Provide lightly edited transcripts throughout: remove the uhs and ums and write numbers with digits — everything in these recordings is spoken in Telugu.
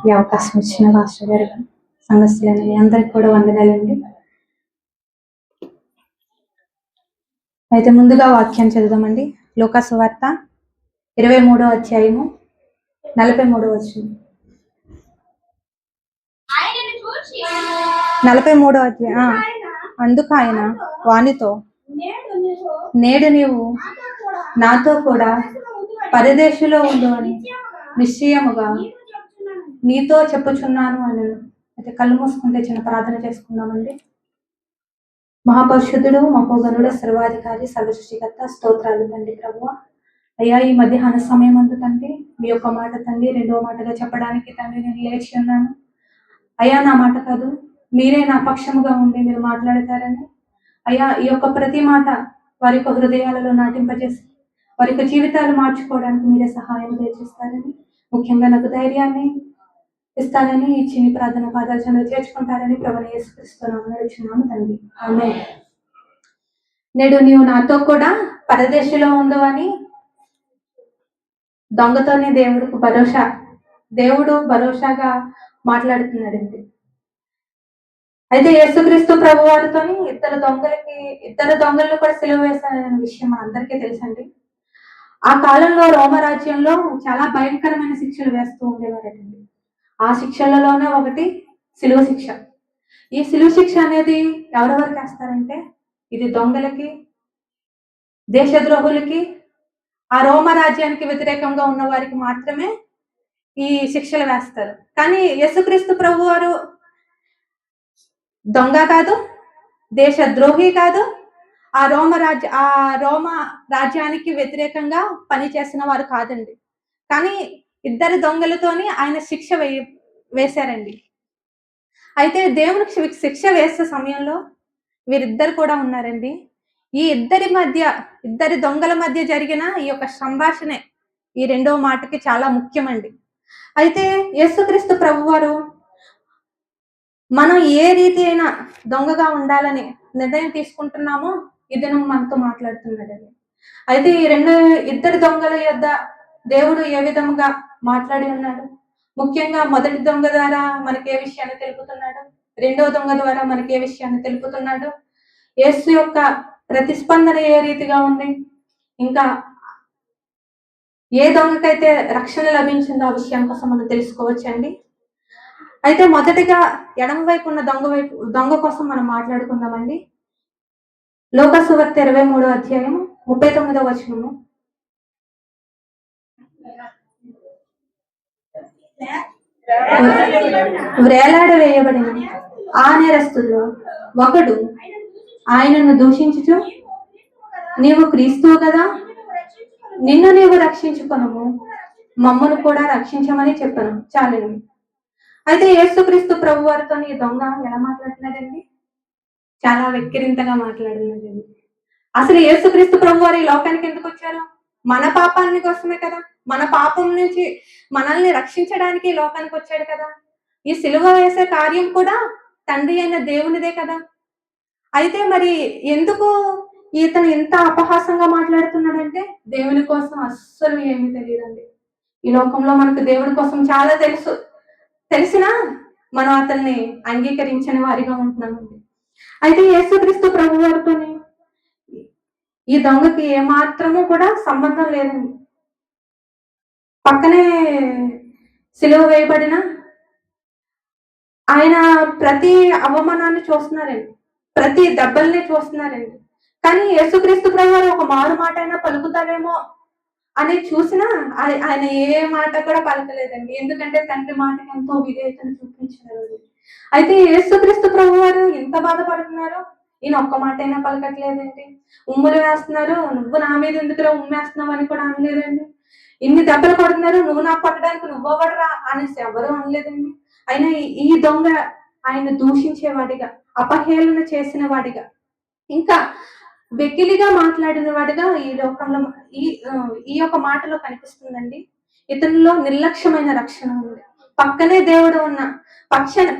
ఈ అవకాశం ఇచ్చిన మాస్టర్ గారు సంఘస్థులైన అందరికి కూడా వందనాలండి. అయితే ముందుగా వాక్యం చదువుదామండి. లూకా సువార్త 23వ అధ్యాయము 43వ వచనం. 43వ అధ్యాయం. అందుకు ఆయన వానితో, నేడు నీవు నాతో కూడా పరదేశంలో ఉండు అని నిశ్చయముగా నీతో చెప్పుచున్నాను అని. అయితే కళ్ళు మూసుకుంటే చిన్న ప్రార్థన చేసుకుందామండి. మహాపరిశుద్ధుడు, మహోగనుడు, సర్వాధికారి, సర్వసృష్టికర్త, స్తోత్రాలు తండ్రి ప్రభువా. అయ్యా, ఈ మధ్యాహ్న సమయం అందు తండ్రి మీ యొక్క మాట తండ్రి రెండవ మాటగా చెప్పడానికి తండ్రి నేను లేచి ఉన్నాను. అయ్యా, నా మాట కాదు, మీరే నా పక్షముగా ఉండి మీరు మాట్లాడతారని అయ్యా, ఈ యొక్క ప్రతి మాట వారి యొక్క హృదయాలలో నాటింపజేసి వారి యొక్క జీవితాలు మార్చుకోవడానికి మీరే సహాయం చేస్తారని, ముఖ్యంగా నాకు ధైర్యాన్ని ఇస్తానని ఇచ్చి ప్రార్థన పాదాలు చెంత చేర్చుకుంటారని ప్రభువుని యేసుక్రీస్తునామమున నడుచున్నాము తండ్రి, ఆమేన్. నేడు నీవు నాతో కూడా పరదేశంలో ఉండు అని దొంగతోనే దేవుడు భరోసాగా మాట్లాడుతున్నాడండి. అయితే యేసుక్రీస్తు ప్రభు వారితో ఇద్దరు దొంగలను కూడా సిలువ వేశారనే విషయం మనందరికీ తెలుసండి. ఆ కాలంలో రోమరాజ్యంలో చాలా భయంకరమైన శిక్షలు వేస్తూ ఉండేవారండి. ఆ శిక్షలలోనే ఒకటి సిలువ శిక్ష. ఈ సిలువ శిక్ష అనేది ఎవరెవరికి వేస్తారంటే ఇది దొంగలకి, దేశద్రోహులకి, ఆ రోమరాజ్యానికి వ్యతిరేకంగా ఉన్న వారికి మాత్రమే ఈ శిక్షలు వేస్తారు. కానీ యేసుక్రీస్తు ప్రభు వారు దొంగ కాదు, దేశద్రోహి కాదు, ఆ రోమ రాజ్యానికి వ్యతిరేకంగా పనిచేసిన వారు కాదండి. కానీ ఇద్దరు దొంగలతోని ఆయన శిక్ష వేశారండి. అయితే దేవునికి శిక్ష వేసే సమయంలో వీరిద్దరు కూడా ఉన్నారండి. ఈ ఇద్దరి దొంగల మధ్య జరిగిన ఈ యొక్క సంభాషణే ఈ రెండవ మాటకి చాలా ముఖ్యమండి. అయితే యేసుక్రీస్తు ప్రభువారు మనం ఏ రీతి అయినా దొంగగా ఉండాలని నిర్ణయం తీసుకుంటున్నామో ఇది మనతో మాట్లాడుతున్నాడండి. అయితే ఈ ఇద్దరు దొంగల యొద్ద దేవుడు ఏ విధంగా మాట్లాడి ఉన్నాడు, ముఖ్యంగా మొదటి దొంగ ద్వారా మనకి ఏ విషయాన్ని తెలుపుతున్నాడు, రెండవ దొంగ ద్వారా మనకి ఏ విషయాన్ని తెలుపుతున్నాడు, యేసు యొక్క ప్రతిస్పందన ఏ రీతిగా ఉంది, ఇంకా ఏ దొంగకైతే రక్షణ లభించిందో ఆ విషయం కోసం మనం తెలుసుకోవచ్చండి. అయితే మొదటిగా ఎడమ వైపు ఉన్న దొంగ కోసం మనం మాట్లాడుకుందామండి. లూకా సువార్త 23వ అధ్యాయం 39వ వచనము. వేలాడవేయబడిన ఆ నేరస్తుల్లో ఒకడు ఆయనను దూషించుచు, నీవు క్రీస్తువు కదా, నిన్ను నీవు రక్షించుకొనుము, మమ్మను కూడా రక్షించమని చెప్పను. చాలండి. అయితే యేసుక్రీస్తు ప్రభు వారితో ఈ దొంగ ఎలా మాట్లాడుతున్నాడండి? చాలా వెక్కిరింతగా మాట్లాడినదండి. అసలు యేసుక్రీస్తు ప్రభు వారు ఈ లోకానికి ఎందుకు వచ్చారు? మన పాపాన్ని కోసమే కదా, మన పాపం నుంచి మనల్ని రక్షించడానికి ఈ లోకానికి వచ్చాడు కదా. ఈ సిలువ వేసే కార్యం కూడా తండ్రి అయిన దేవునిదే కదా. అయితే మరి ఎందుకు ఇతను ఇంత అపహాసంగా మాట్లాడుతున్నాడంటే దేవుని కోసం అస్సలు ఏమీ తెలియదండి. ఈ లోకంలో మనకు దేవుడి కోసం చాలా తెలిసినా మనం అతన్ని అంగీకరించని వారిగా ఉంటున్నామండి. అయితే యేసుక్రీస్తు ప్రభు వారితోని ఈ దొంగకి ఏమాత్రము కూడా సంబంధం లేదండి. పక్కనే సిలువ వేయబడిన ఆయన ప్రతి అవమానాన్ని చూస్తున్నారండి, ప్రతి దెబ్బల్ని చూస్తున్నారండి. కానీ యేసుక్రీస్తు ప్రభు వారు ఒక మారు మాట అయినా పలుకుతారేమో అని చూసినా ఆయన ఏ మాట కూడా పలకలేదండి. ఎందుకంటే తండ్రి మాటకి ఎంతో విధేయతను చూపించారు. అయితే యేసుక్రీస్తు ప్రభు వారు ఎంత బాధపడుతున్నారు, ఈయన ఒక్క మాట అయినా పలకట్లేదండి. ఉమ్ములు వేస్తున్నారు, నువ్వు నా మీద ఎందుకురా ఉమ్మేస్తున్నావు అని కూడా అనలేదండి. ఇన్ని దెబ్బలు కొడుతున్నారు, నువ్వు నాకు కొట్టడానికి నువ్వవడరా అనేసి ఎవరు అనలేదండి. అయినా ఈ దొంగ ఆయన దూషించేవాడిగా, అపహేళన చేసిన వాడిగా, ఇంకా వెకిలిగా మాట్లాడిన వాడిగా ఈ లోకంలో ఈ యొక్క మాటలో కనిపిస్తుందండి. ఇతనిలో నిర్లక్ష్యమైన రక్షణ ఉంది. పక్కనే దేవుడు ఉన్న,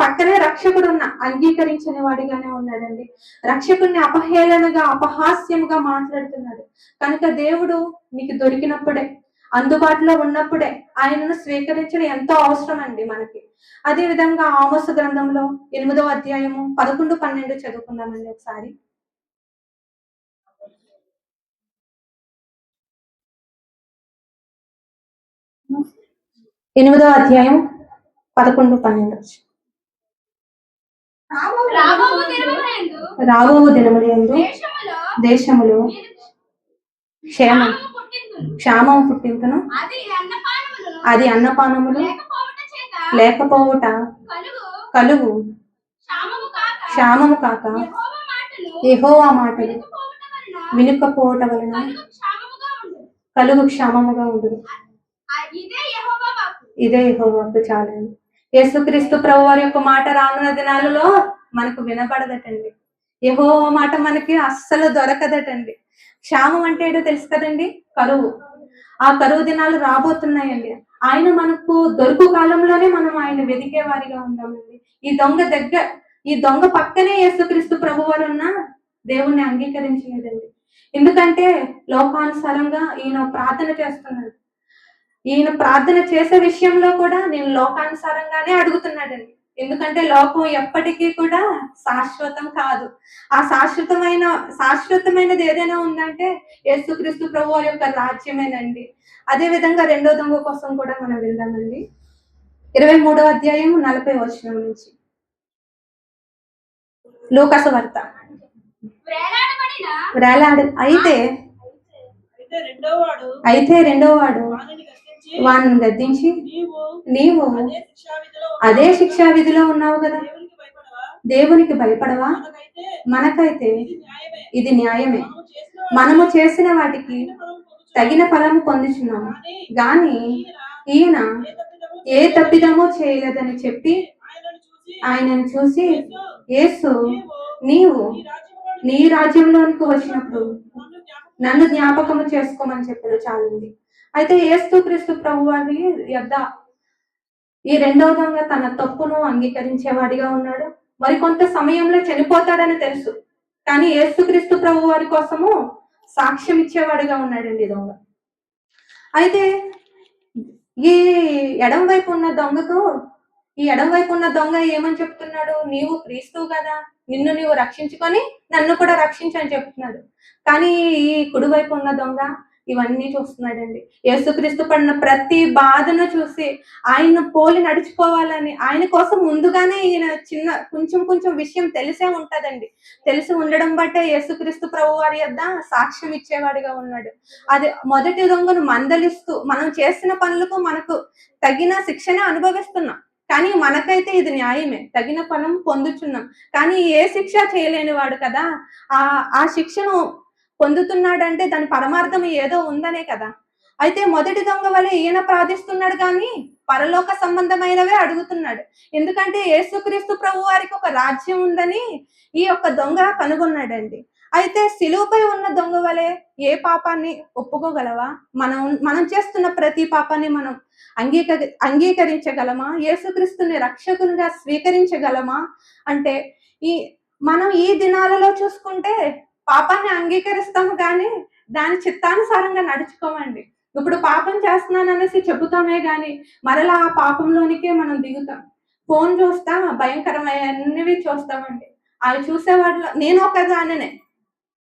పక్కనే రక్షకుడు ఉన్న అంగీకరించని వాడిగానే ఉన్నాడండి. రక్షకుడిని అపహేళనగా, అపహాస్యముగా మాట్లాడుతున్నాడు. కనుక దేవుడు నీకు దొరికినప్పుడే, అందుబాటులో ఉన్నప్పుడే ఆయనను స్వీకరించడం ఎంతో అవసరం అండి మనకి. అదే విధంగా ఆమోస గ్రంథంలో 8వ అధ్యాయము 11, 12 చదువుకుందామండి ఒకసారి. 8వ అధ్యాయం 11, 12. రాబోవు దినములందు దేశములో క్షామము పుట్టింతును, అది అన్నపానములు లేకపోవుట కలుగు క్షామము కాక యెహోవా మాటలు వినుకపోవట వలన కలుగు క్షామముగా ఉండదు. ఇదే యెహోవాకు చాలండి. యేసుక్రీస్తు ప్రభు వారి యొక్క మాట రానున్న దినాలలో మనకు వినపడదటండి. యెహోవా మాట మనకి అస్సలు దొరకదటండి. క్షామం అంటే ఏంటో తెలుసు కదండి, కరువు. ఆ కరువు దినాలు రాబోతున్నాయండి. ఆయన మనకు దొరుకు కాలంలోనే మనం ఆయన వెదికే వారిగా ఉందామండి. ఈ దొంగ పక్కనే యేసుక్రీస్తు ప్రభు వారు ఉన్న దేవుణ్ణి అంగీకరించలేదండి. ఎందుకంటే లోకానుసారంగా ఈయన ప్రార్థన చేస్తున్నాడు. ఈయన ప్రార్థన చేసే విషయంలో కూడా నేను లోకానుసారంగానే అడుగుతున్నాడండి. ఎందుకంటే లోకం ఎప్పటికీ కూడా శాశ్వతం కాదు. ఆ శాశ్వతమైనది ఏదైనా ఉందంటే యేసుక్రీస్తు ప్రభు వారి యొక్క రాజ్యమేనండి. అదే విధంగా రెండో దొంగ కోసం కూడా మనం వెళ్దామండి. 23వ అధ్యాయం 40వ వచనం నుంచి. లూకాసు వార్త. అయితే రెండో వాడు వాడిని గద్దించి, నీవు అదే శిక్షా విధిలో ఉన్నావు కదా, దేవునికి భయపడవా? మనకైతే ఇది న్యాయమే, మనము చేసిన వాటికి తగిన ఫలము పొందుచున్నాము, గాని ఈయన ఏ తప్పిదమో చేయలేదని చెప్పి ఆయనను చూసి, యేసు నీవు నీ రాజ్యంలోనికి వచ్చినప్పుడు నన్ను జ్ఞాపకము చేసుకోమని చెప్పారు చాలండి. అయితే యేసుక్రీస్తు ప్రభు వారి యొద్ద ఈ రెండవ దొంగ తన తప్పును అంగీకరించేవాడిగా ఉన్నాడు. మరి కొంత సమయంలో చనిపోతాడని తెలుసు, కానీ యేసుక్రీస్తు ప్రభు వారి కోసము సాక్ష్యం ఇచ్చేవాడిగా ఉన్నాడండి దొంగ. అయితే ఈ ఎడం వైపు ఉన్న దొంగ ఏమని చెప్తున్నాడు, నీవు క్రీస్తువు కదా, నిన్ను నీవు రక్షించుకొని నన్ను కూడా రక్షించు అని చెప్తున్నాడు. కానీ ఈ కుడివైపు ఉన్న దొంగ ఇవన్నీ చూస్తున్నాడండి. యేసుక్రీస్తు పడిన ప్రతి బాధను చూసి ఆయన పోలి నడుచుకోవాలని, ఆయన కోసం ముందుగానే ఈయన కొంచెం విషయం తెలిసే ఉంటదండి. తెలిసి ఉండడం బట్టే యేసుక్రీస్తు ప్రభు వారి యొద్ద సాక్ష్యం ఇచ్చేవాడిగా ఉన్నాడు. అది మొదటి దొంగను మందలిస్తూ మనం చేసిన పనులకు మనకు తగిన శిక్షణ అనుభవిస్తున్నాం, కానీ మనకైతే ఇది న్యాయమే, తగిన ఫలం పొందుతున్నాం. కానీ ఏ శిక్ష చేయలేని వాడు కదా ఆ శిక్షను పొందుతున్నాడంటే దాని పరమార్థం ఏదో ఉందనే కదా. అయితే మొదటి దొంగ వలె ఈయన ప్రార్థిస్తున్నాడు, కానీ పరలోక సంబంధమైనవే అడుగుతున్నాడు. ఎందుకంటే యేసుక్రీస్తు ప్రభు వారికి ఒక రాజ్యం ఉందని ఈ యొక్క దొంగ కనుగొన్నాడండి. అయితే సిలువపై ఉన్న దొంగ వలె ఏ పాపాన్ని ఒప్పుకోగలవా? మనం చేస్తున్న ప్రతి పాపాన్ని మనం అంగీకరించగలమా? యేసుక్రీస్తుని రక్షకునిగా స్వీకరించగలమా? అంటే మనం ఈ దినాలలో చూసుకుంటే పాపాన్ని అంగీకరిస్తాము, కానీ దాని చిత్తానుసారంగా నడుచుకోమండి. ఇప్పుడు పాపం చేస్తున్నాననేసి చెబుతామే గాని మరలా ఆ పాపంలోనికే మనం దిగుతాం. ఫోన్ చూస్తా భయంకరమైనవి చూస్తామండి. అవి చూసేవాడిలో నేను ఒకదాన్నే,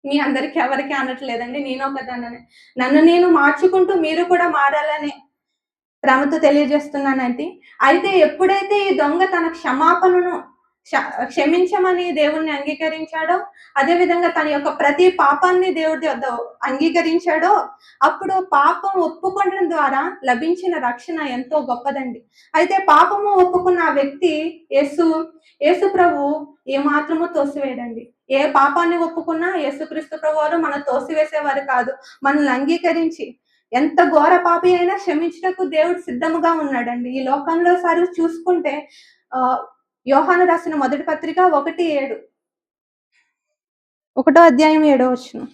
మీ అందరికి ఎవరికి అనట్లేదండి, నేను ఒకదాన్నే. నన్ను నేను మార్చుకుంటూ మీరు కూడా మారాలని ప్రేమతో తెలియజేస్తున్నానండి. అయితే ఎప్పుడైతే ఈ దొంగ తన క్షమాపణను క్షమించమని దేవుణ్ణి అంగీకరించాడో, అదే విధంగా తన యొక్క ప్రతి పాపాన్ని దేవుడి వద్ద అంగీకరించాడో, అప్పుడు పాపం ఒప్పుకోవడం ద్వారా లభించిన రక్షణ ఎంతో గొప్పదండి. అయితే పాపము ఒప్పుకున్న ఆ వ్యక్తి యేసు ప్రభు ఏమాత్రము తోసివేయడండి. ఏ పాపాన్ని ఒప్పుకున్నా యేసుక్రీస్తు ప్రభు వారు మనం తోసివేసేవారు కాదు. మనల్ని అంగీకరించి ఎంత ఘోర పాపి అయినా క్షమించటకు దేవుడు సిద్ధముగా ఉన్నాడండి. ఈ లోకంలో సారి చూసుకుంటే యోహాను రాసిన మొదటి పత్రిక 1:7, 1వ అధ్యాయం 7వ వచనం.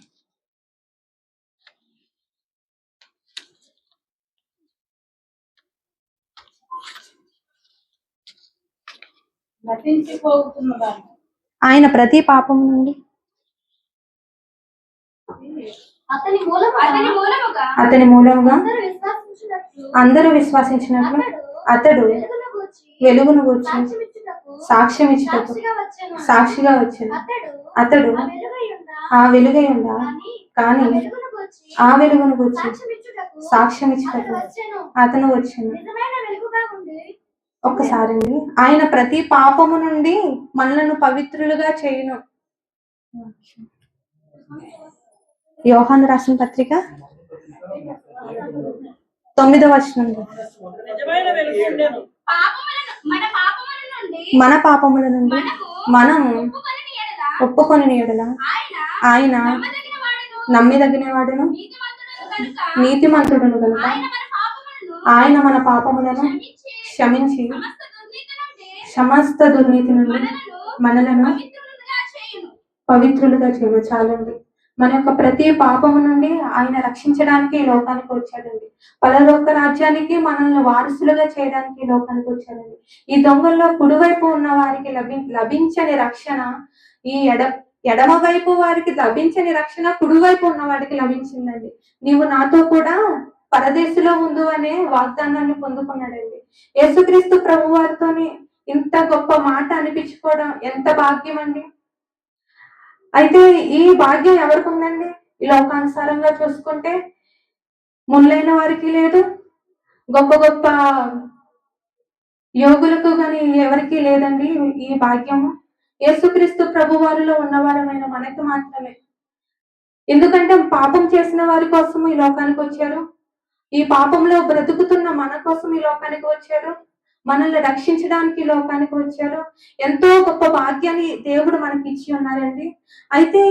ఆయన ప్రతి పాపం నుండి అతని మూలముగా అందరూ విశ్వసించినట్లు అతడు వెలుగును గూర్చి సాక్ష్యం ఇచ్చుటకు సాక్షిగా వచ్చాను. అతడు ఆ వెలుగై ఉండా కానీ ఆ వెలుగును గూర్చి సాక్ష్యం ఇచ్చుటకు అతను వచ్చాను. ఒక్కసారి ఆయన ప్రతి పాపము నుండి మనలను పవిత్రులుగా చేయును. యోహాను రాసిన పత్రిక 9వ వచనం, మన పాపముల నుండి మనము ఒప్పుకొని ఎడల ఆయన నమ్మిదగిన వాడును నీతిమంతుడును కనుక ఆయన మన పాపములను క్షమించి సమస్త దుర్నీతి నుండి మనలను పవిత్రులుగా చేయను. చాలండి. మన యొక్క ప్రతి పాపము నుండి ఆయన రక్షించడానికి ఈ లోకానికి వచ్చాడండి. పరలోక రాజ్యానికి మనల్ని వారసులుగా చేయడానికి ఈ లోకానికి వచ్చాడండి. ఈ దొంగల్లో కుడివైపు ఉన్న వారికి లభించని రక్షణ, ఈ ఎడమ వైపు వారికి లభించని రక్షణ కుడివైపు ఉన్న వాడికి లభించిందండి. నీవు నాతో కూడా పరదేశంలో ఉండు అనే వాగ్దానాన్ని పొందుకున్నాడండి. యేసుక్రీస్తు ప్రభు వారితోని ఇంత గొప్ప మాట అనిపించుకోవడం ఎంత భాగ్యం అండి. అయితే ఈ భాగ్యం ఎవరికి ఉందండి? ఈ లోకానుసారంగా చూసుకుంటే ముళ్ళైన వారికి లేదు, గొప్ప గొప్ప యోగులకు కానీ ఎవరికి లేదండి ఈ భాగ్యము. యేసుక్రీస్తు ప్రభు వారిలో ఉన్నవారమైన మనకి మాత్రమే. ఎందుకంటే పాపం చేసిన వారి కోసం ఈ లోకానికి వచ్చారు. ఈ పాపంలో బ్రతుకుతున్న మన కోసం ఈ లోకానికి వచ్చారు. మనల్ని రక్షించడానికి లోకానికి వచ్చారు. ఎంతో గొప్ప భాగ్యాన్ని దేవుడు మనకి ఇచ్చి ఉన్నారండి. అయితే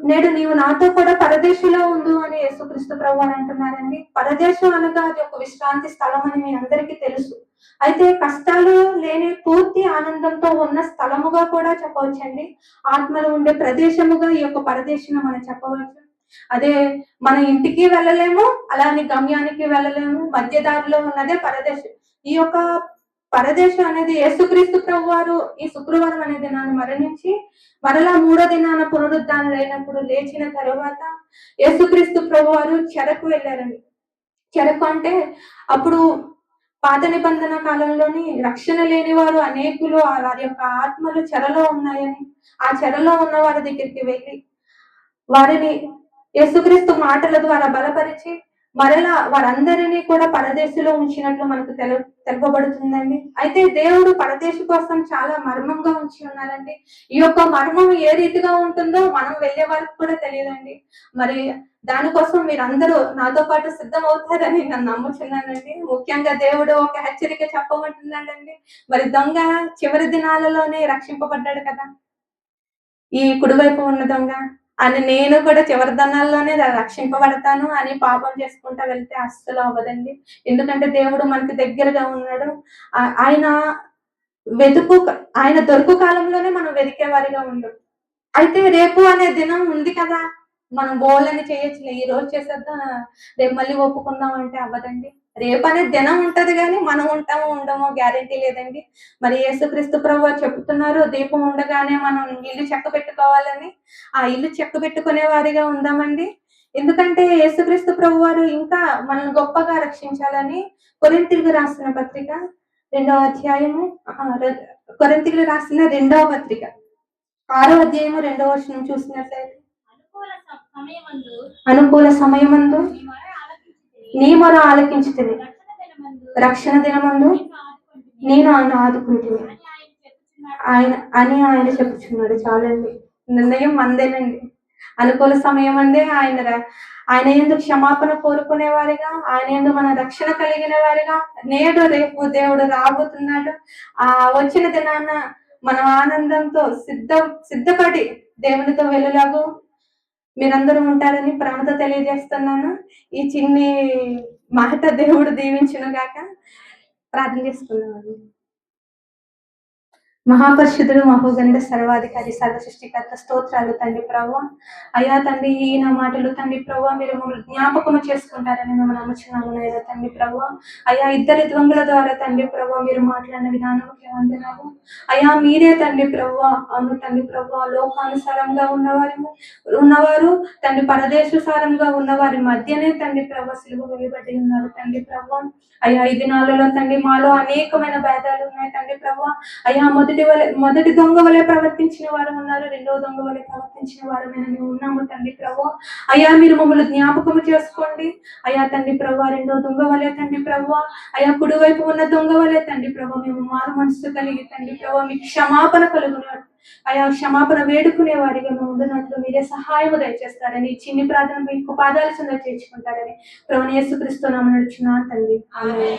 నేడు నీవు నాతో కూడా పరదేశంలో ఉండు అని యేసుక్రీస్తు ప్రభు అని అంటున్నారండి. పరదేశం అనగా అది ఒక విశ్రాంతి స్థలం అని మీ అందరికీ తెలుసు. అయితే కష్టాలు లేని పూర్తి ఆనందంతో ఉన్న స్థలముగా కూడా చెప్పవచ్చండి. ఆత్మలు ఉండే ప్రదేశముగా ఈ యొక్క పరదేశం మనం చెప్పవచ్చు. అదే మన ఇంటికి వెళ్ళలేము, అలానే గమ్యానికి వెళ్ళలేము, మధ్యదారిలో ఉన్నదే పరదేశం. ఈ యొక్క పరదేశం అనేది యేసుక్రీస్తు ప్రభు వారు ఈ శుక్రవారం అనే దినాన్ని మరణించి మరలా 3వ దినాన పునరుద్ధానం అయినప్పుడు లేచిన తరువాత యేసుక్రీస్తు ప్రభు వారు చెరకు వెళ్ళారండి. చెరకు అంటే అప్పుడు పాత నిబంధన కాలంలోని రక్షణ లేని వారు అనేకులు వారి యొక్క ఆత్మలు చెరలో ఉన్నాయని ఆ చెరలో ఉన్న వారి దగ్గరికి వెళ్ళి వారిని యేసుక్రీస్తు మాటల ద్వారా బలపరిచి మరలా వారందరినీ కూడా పరదేశంలో ఉంచినట్లు మనకు తెలుపబడుతుందండి. అయితే దేవుడు పరదేశ కోసం చాలా మర్మంగా ఉంచి ఉన్నారండి. ఈ యొక్క మర్మం ఏ రీతిగా ఉంటుందో మనం వెళ్ళే వారికి కూడా తెలియదండి. మరి దానికోసం మీరందరూ నాతో పాటు సిద్ధం అవుతారని నేను నమ్ముచున్నానండి. ముఖ్యంగా దేవుడు ఒక హెచ్చరిక చెప్పమంటున్నాడండి. మరి దొంగ చివరి దినాలలోనే రక్షింపబడ్డాడు కదా, ఈ కుడివైపు ఉన్న దొంగ అని నేను కూడా చివరి దినాల్లోనే రక్షింపబడతాను అని పాపం చేసుకుంటా వెళ్తే అస్సలు అవ్వదండి. ఎందుకంటే దేవుడు మనకి దగ్గరగా ఉన్నాడు. ఆయన దొరుకు కాలంలోనే మనం వెతికే వారిగా ఉండు. అయితే రేపు అనే దినం ఉంది కదా, మనం బోలని చేయొచ్చులే, ఈ రోజు చేసేద్దాం రేపు మళ్ళీ ఒప్పుకుందాం అంటే అవ్వదండి. రేపు అనే దినం ఉంటది కానీ మనం ఉంటామో ఉండమో గ్యారెంటీ లేదండి. మరి యేసుక్రీస్తు ప్రభు చెప్తున్నారు, దీపం ఉండగానే మనం ఇల్లు చెక్క పెట్టుకోవాలని. ఆ ఇల్లు చెక్క పెట్టుకునే వారిగా ఉందామండి. ఎందుకంటే యేసుక్రీస్తు ప్రభు వారు ఇంకా మనల్ని గొప్పగా రక్షించాలని కొరింథీయులకు రాసిన పత్రిక 2వ అధ్యాయము కొరింథీయులకు రాసిన 2వ పత్రిక 6వ అధ్యాయము 2వ వచనం చూసినట్లయితే, అనుకూల సమయమందు నీ మొర ఆలకించుతుంది, రక్షణ దినమందు నేను ఆయన ఆదుకుంటుంది ఆయన చెప్పుచున్నాడు. చాలండి, నిర్ణయం మందేనండి. అనుకూల సమయం అందే ఆయన ఎందుకు క్షమాపణ కోరుకునే వారిగా, ఆయన ఎందుకు మన రక్షణ కలిగిన వారిగా నేడు రేపు దేవుడు రాబోతున్నాడు. ఆ వచ్చిన దినాన మనం ఆనందంతో సిద్ధపడి దేవునితో వెళ్ళలాగు మీరందరూ ఉంటారని ప్రేమతో తెలియజేస్తున్నాను. ఈ చిన్ని మాట దేవుడు దీవించును గాక. ప్రార్థన చేసుకున్నామండి. మహాపరిశుద్ధుడు మహోగంధ సర్వాధికారి సర్వసృష్టికర్త స్తోత్రాలు తండ్రి ప్రభా. అయ్యా తండ్రి, ఈ నా మాటలు తండ్రి ప్రభా మీరు మమ్మల్ని జ్ఞాపకము చేసుకుంటారని మేము నమ్ముచున్నాము లేదా తండ్రి ప్రభా. అయ్యా ఇద్దరి ద్వంగుల ద్వారా తండ్రి ప్రభా మీరు మాట్లాడిన విధానంకి వందనాలు. అయ్యా మీరే తండ్రి ప్రభా, అవును తండ్రి ప్రభా, లోకానుసారంగా ఉన్నవారు తండ్రి పరదేశాసారంగా ఉన్నవారి మధ్యనే తండ్రి ప్రభా సిలువ వేయబడి ఉన్నారు తండ్రి ప్రభా. అయ్యా ఈ దినాలలో తండ్రి మాలో అనేకమైన భేదాలు ఉన్నాయి తండ్రి ప్రభా. అయ్యా మొదటి దొంగ వలె ప్రవర్తించిన వారు ఉన్నారు, రెండవ దొంగ వలె ప్రవర్తించిన వారు మేము ఉన్నాము తండ్రి ప్రభా. అయ్యా మీరు మమ్మల్ని జ్ఞాపకము చేసుకోండి అయ్యా తండ్రి ప్రభా. రెండవ దొంగ వలె తండ్రి ప్రభా, అయ్యా కుడివైపు ఉన్న దొంగ వలె తండ్రి ప్రభా మేము మారు మనసు కలిగి తండ్రి ప్రభా మీకు క్షమాపణ కలుగునట్టు అయా క్షమాపణ వేడుకునే వారిగా మేము ఉండినట్లు మీరే సహాయము దయచేస్తారని చిన్ని ప్రార్థన మీకు పాదాల చెంద చేర్చుకుంటారని ప్రభువైన యేసుక్రీస్తు నామమున నడుచున్నాను తండ్రి. ఆమేన్.